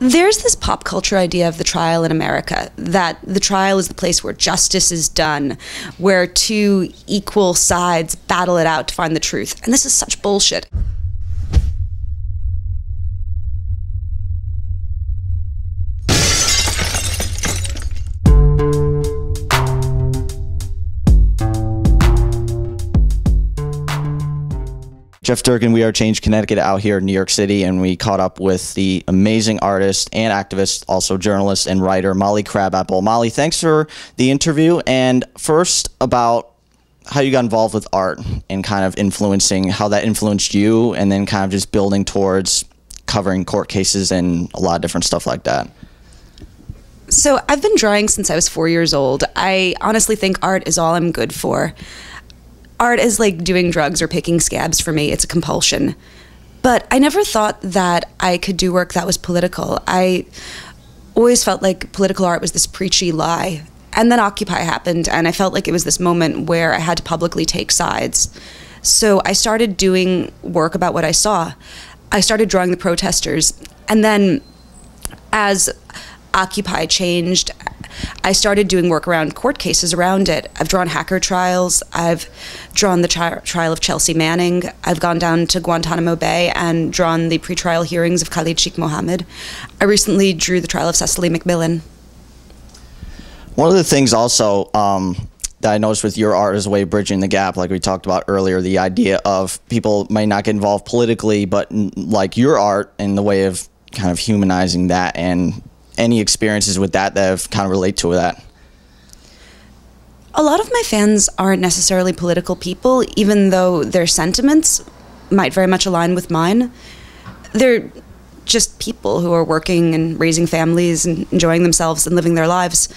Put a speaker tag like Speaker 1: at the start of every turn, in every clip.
Speaker 1: There's this pop culture idea of the trial in America, that the trial is the place where justice is done, where two equal sides battle it out to find the truth. And this is such bullshit.
Speaker 2: Jeff Durkin, We Are Change Connecticut out here in New York City, and we caught up with the amazing artist and activist, also journalist and writer, Molly Crabapple. Molly, thanks for the interview. And first, about how you got involved with art and kind of influencing, how that influenced you, and then kind of just building towards covering court cases and a lot of different stuff like that.
Speaker 1: So I've been drawing since I was 4 years old. I honestly think art is all I'm good for. Art is like doing drugs or picking scabs for me. It's a compulsion. But I never thought that I could do work that was political. I always felt like political art was this preachy lie. And then Occupy happened, and I felt like it was this moment where I had to publicly take sides. So I started doing work about what I saw. I started drawing the protesters. And then as Occupy changed, I started doing work around court cases around it. I've drawn hacker trials. I've drawn the trial of Chelsea Manning. I've gone down to Guantanamo Bay and drawn the pretrial hearings of Khalid Sheikh Mohammed. I recently drew the trial of Cecily McMillan.
Speaker 2: One of the things also that I noticed with your art is a way of bridging the gap, like we talked about earlier, the idea of people might not get involved politically, but like your art and the way of kind of humanizing that, and any experiences with that have kind of relate to that?
Speaker 1: A lot of my fans aren't necessarily political people, even though their sentiments might very much align with mine. They're just people who are working and raising families and enjoying themselves and living their lives.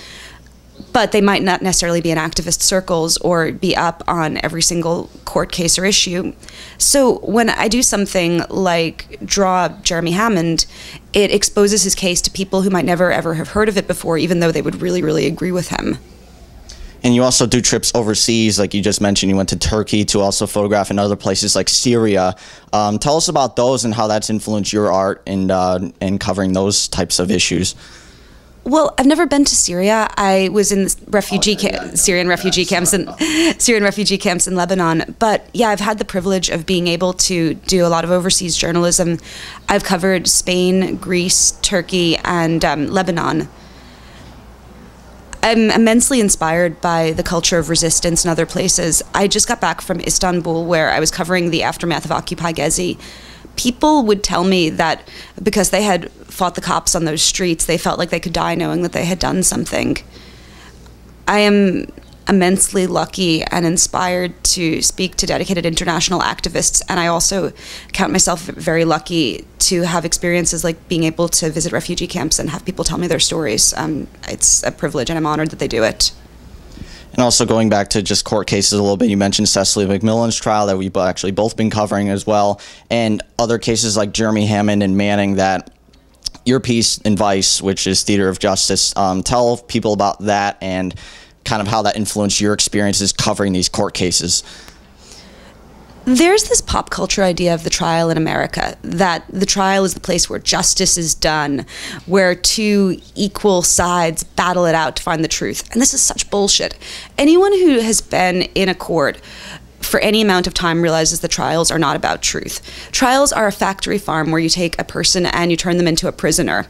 Speaker 1: But they might not necessarily be in activist circles or be up on every single court case or issue. So when I do something like draw Jeremy Hammond, it exposes his case to people who might never ever have heard of it before, even though they would really, really agree with him.
Speaker 2: And you also do trips overseas, like you just mentioned. You went to Turkey to also photograph in other places like Syria. Tell us about those and how that's influenced your art and covering those types of issues.
Speaker 1: Well, I've never been to Syria. I was in Syrian refugee camps in Lebanon. But yeah, I've had the privilege of being able to do a lot of overseas journalism. I've covered Spain, Greece, Turkey, and Lebanon. I'm immensely inspired by the culture of resistance in other places. I just got back from Istanbul, where I was covering the aftermath of Occupy Gezi. People would tell me that because they had fought the cops on those streets, they felt like they could die knowing that they had done something. I am immensely lucky and inspired to speak to dedicated international activists, and I also count myself very lucky to have experiences like being able to visit refugee camps and have people tell me their stories. It's a privilege, and I'm honored that they do it.
Speaker 2: And also going back to just court cases a little bit, you mentioned Cecily McMillan's trial that we've actually both been covering as well, and other cases like Jeremy Hammond and Manning, that your piece in Vice, which is Theater of Justice, tell people about that and kind of how that influenced your experiences covering these court cases.
Speaker 1: There's this pop culture idea of the trial in America, that the trial is the place where justice is done, where two equal sides battle it out to find the truth. And this is such bullshit. Anyone who has been in a court for any amount of time realizes the trials are not about truth. Trials are a factory farm where you take a person and you turn them into a prisoner.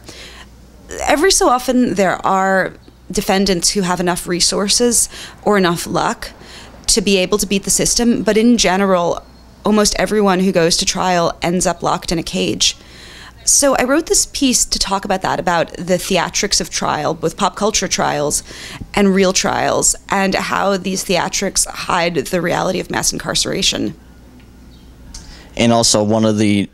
Speaker 1: Every so often there are defendants who have enough resources or enough luck to be able to beat the system, but in general, almost everyone who goes to trial ends up locked in a cage. So I wrote this piece to talk about that, about the theatrics of trial, both pop culture trials and real trials, and how these theatrics hide the reality of mass incarceration.
Speaker 2: And also one of the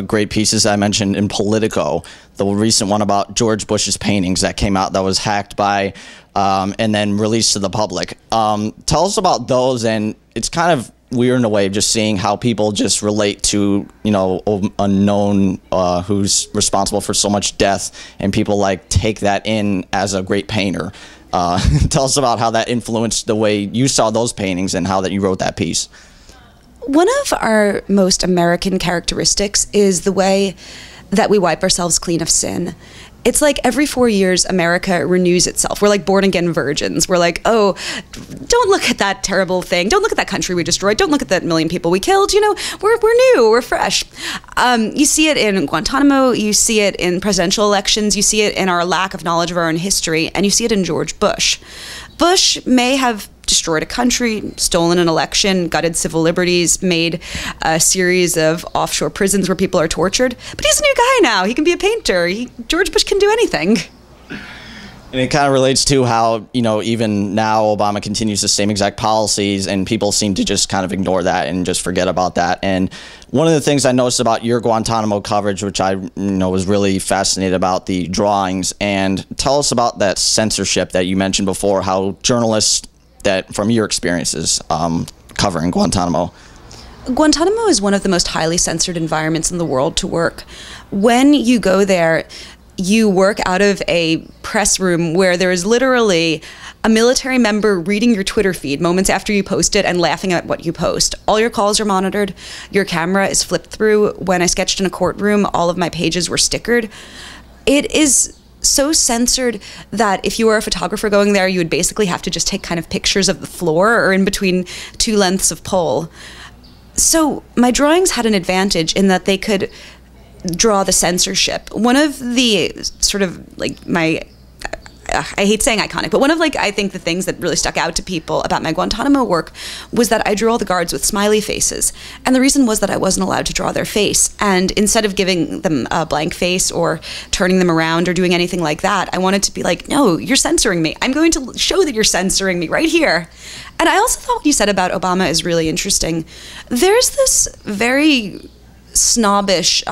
Speaker 2: great pieces I mentioned in Politico, the recent one about George Bush's paintings that came out that was hacked by and then released to the public. Tell us about those, and it's kind of weird in a way of just seeing how people just relate to, you know, unknown who's responsible for so much death, and people like take that in as a great painter. Tell us about how that influenced the way you saw those paintings and how that you wrote that piece.
Speaker 1: One of our most American characteristics is the way that we wipe ourselves clean of sin. It's like every 4 years, America renews itself. We're like born-again virgins. We're like, oh, don't look at that terrible thing. Don't look at that country we destroyed. Don't look at that million people we killed. You know, we're new. We're fresh. You see it in Guantanamo. You see it in presidential elections. You see it in our lack of knowledge of our own history. And you see it in George Bush. Bush may have destroyed a country, stolen an election, gutted civil liberties, made a series of offshore prisons where people are tortured. But he's a new guy now. He can be a painter. George Bush can do anything.
Speaker 2: And it kind of relates to how, you know, even now Obama continues the same exact policies and people seem to just kind of ignore that and just forget about that. And one of the things I noticed about your Guantanamo coverage, which I was really fascinated about, the drawings. And tell us about that censorship that you mentioned before, how journalists that from your experiences covering Guantanamo.
Speaker 1: Guantanamo is one of the most highly censored environments in the world to work. When you go there, you work out of a press room where there is literally a military member reading your Twitter feed moments after you post it and laughing at what you post. All your calls are monitored. Your camera is flipped through. When I sketched in a courtroom, all of my pages were stickered. It is so censored that if you were a photographer going there, you would basically have to just take kind of pictures of the floor or in between two lengths of pole. So my drawings had an advantage in that they could draw the censorship. One of the sort of like my, I hate saying iconic, but one of like, I think the things that really stuck out to people about my Guantanamo work was that I drew all the guards with smiley faces. And the reason was that I wasn't allowed to draw their face. And instead of giving them a blank face or turning them around or doing anything like that, I wanted to be like, no, you're censoring me. I'm going to show that you're censoring me right here. And I also thought what you said about Obama is really interesting. There's this very snobbish,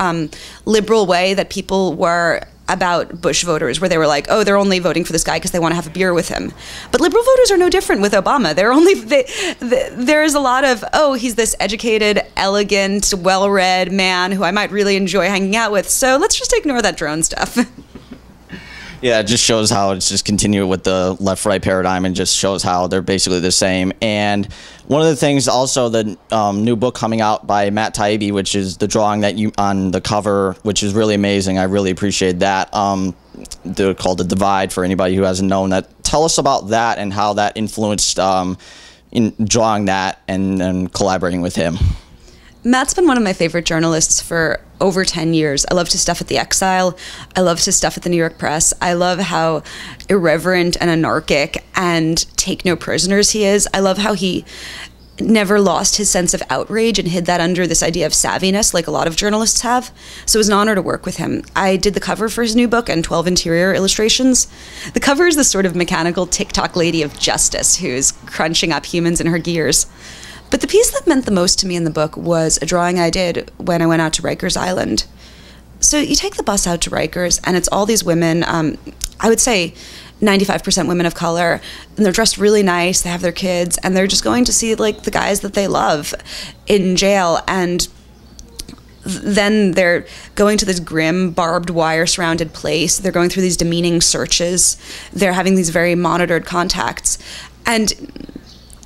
Speaker 1: liberal way that people were about Bush voters, where they were like, oh, they're only voting for this guy because they want to have a beer with him. But liberal voters are no different with Obama. There's a lot of, oh, he's this educated, elegant, well-read man who I might really enjoy hanging out with. So let's just ignore that drone stuff.
Speaker 2: Yeah, it just shows how it's just continuing with the left-right paradigm and just shows how they're basically the same. And one of the things also, the new book coming out by Matt Taibbi, which is the drawing that you on the cover, which is really amazing. I really appreciate that. They're called The Divide for anybody who hasn't known that. Tell us about that and how that influenced in drawing that and collaborating with him.
Speaker 1: Matt's been one of my favorite journalists for over 10 years. I love his stuff at The Exile. I love his stuff at the New York Press. I love how irreverent and anarchic and take no prisoners he is. I love how he never lost his sense of outrage and hid that under this idea of savviness like a lot of journalists have. So it was an honor to work with him. I did the cover for his new book and 12 interior illustrations. The cover is this sort of mechanical TikTok lady of justice who's crunching up humans in her gears. But the piece that meant the most to me in the book was a drawing I did when I went out to Rikers Island. So you take the bus out to Rikers, and it's all these women, I would say 95% women of color, and they're dressed really nice, they have their kids, and they're just going to see like the guys that they love in jail. And then they're going to this grim, barbed wire surrounded place. They're going through these demeaning searches. They're having these very monitored contacts.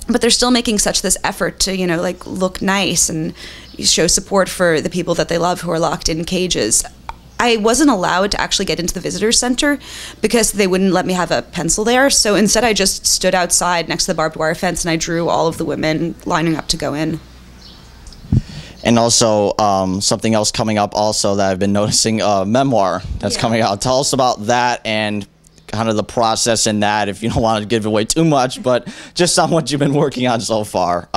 Speaker 1: But they're still making such this effort to, you know, like look nice and show support for the people that they love who are locked in cages. I wasn't allowed to actually get into the visitor center because they wouldn't let me have a pencil there. So instead I just stood outside next to the barbed wire fence and I drew all of the women lining up to go in. And
Speaker 2: also something else coming up also that I've been noticing, Memoir that's coming out. Tell us about that and kind of the process in that, if you don't want to give away too much, but just on what you've been working on so far.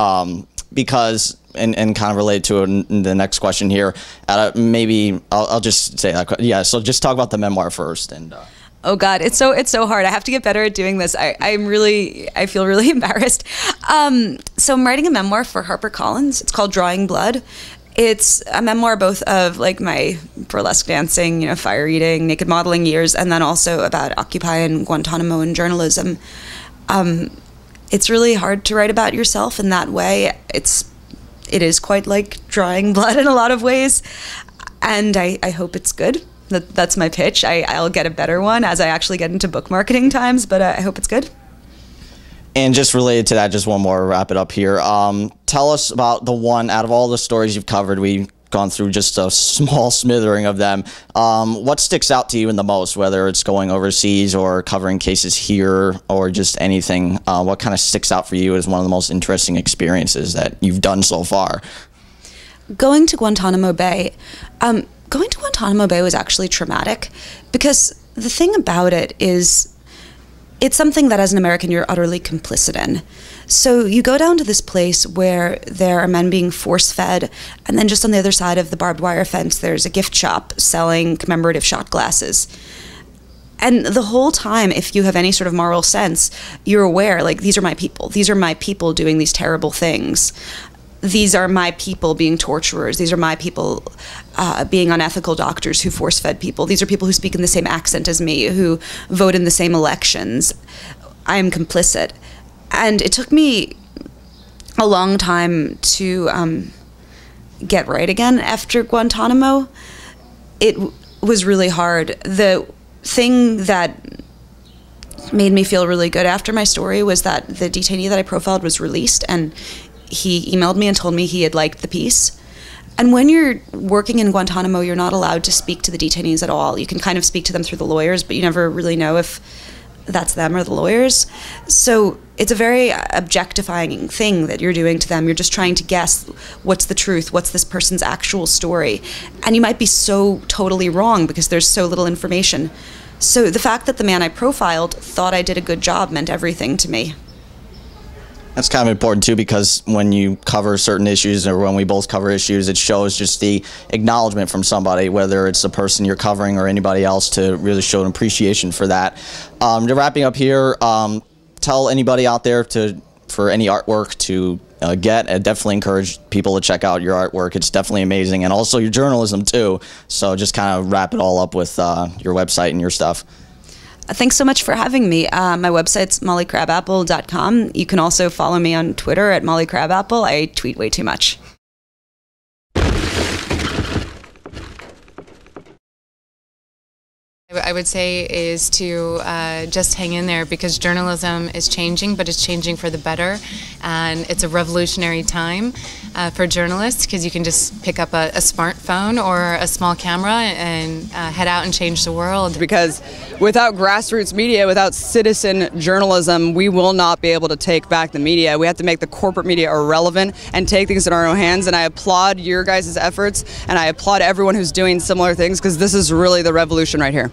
Speaker 2: Because, and kind of relate to the next question here, maybe I'll just say that, yeah, so just talk about the memoir first. And
Speaker 1: oh God, it's so hard. I have to get better at doing this. I feel really embarrassed. So I'm writing a memoir for HarperCollins. It's called Drawing Blood. It's a memoir both of like my burlesque dancing, you know, fire eating, naked modeling years, and then also about Occupy and Guantanamo and journalism. It's really hard to write about yourself in that way. It is quite like drawing blood in a lot of ways, and I hope it's good. That's my pitch. I'll get a better one as I actually get into book marketing times, but I hope it's good.
Speaker 2: And just related to that, just one more, wrap it up here. Tell us about the one, out of all the stories you've covered, we gone through just a small smattering of them. What sticks out to you in the most, whether it's going overseas or covering cases here or just anything? What kind of sticks out for you as one of the most interesting experiences that you've done so far?
Speaker 1: Going to Guantanamo Bay. Going to Guantanamo Bay was actually traumatic because the thing about it is it's something that as an American you're utterly complicit in. So you go down to this place where there are men being force-fed, and then just on the other side of the barbed wire fence there's a gift shop selling commemorative shot glasses. And the whole time, if you have any sort of moral sense, you're aware, like, these are my people. These are my people doing these terrible things. These are my people being torturers. These are my people being unethical doctors who force-fed people. These are people who speak in the same accent as me, who vote in the same elections. I am complicit. And it took me a long time to get right again after Guantanamo. It was really hard. The thing that made me feel really good after my story was that the detainee that I profiled was released, and he emailed me and told me he had liked the piece. And when you're working in Guantanamo, you're not allowed to speak to the detainees at all. You can kind of speak to them through the lawyers, but you never really know if that's them or the lawyers. So it's a very objectifying thing that you're doing to them. You're just trying to guess what's the truth, what's this person's actual story. And you might be so totally wrong because there's so little information. So the fact that the man I profiled thought I did a good job meant everything to me.
Speaker 2: That's kind of important too, because when you cover certain issues, or when we both cover issues, it shows just the acknowledgement from somebody, whether it's the person you're covering or anybody else, to really show an appreciation for that. Wrapping up here, tell anybody out there for any artwork to get. I definitely encourage people to check out your artwork. It's definitely amazing, and also your journalism too. So just kind of wrap it all up with your website and your stuff.
Speaker 1: Thanks so much for having me. My website's mollycrabapple.com. You can also follow me on Twitter at Molly Crabapple. I tweet way too much.
Speaker 3: I would say is to just hang in there, because journalism is changing, but it's changing for the better, and it's a revolutionary time for journalists, because you can just pick up a smartphone or a small camera and head out and change the world.
Speaker 4: Because without grassroots media, without citizen journalism, we will not be able to take back the media. We have to make the corporate media irrelevant and take things in our own hands, and I applaud your guys' efforts, and I applaud everyone who's doing similar things, because this is really the revolution right here.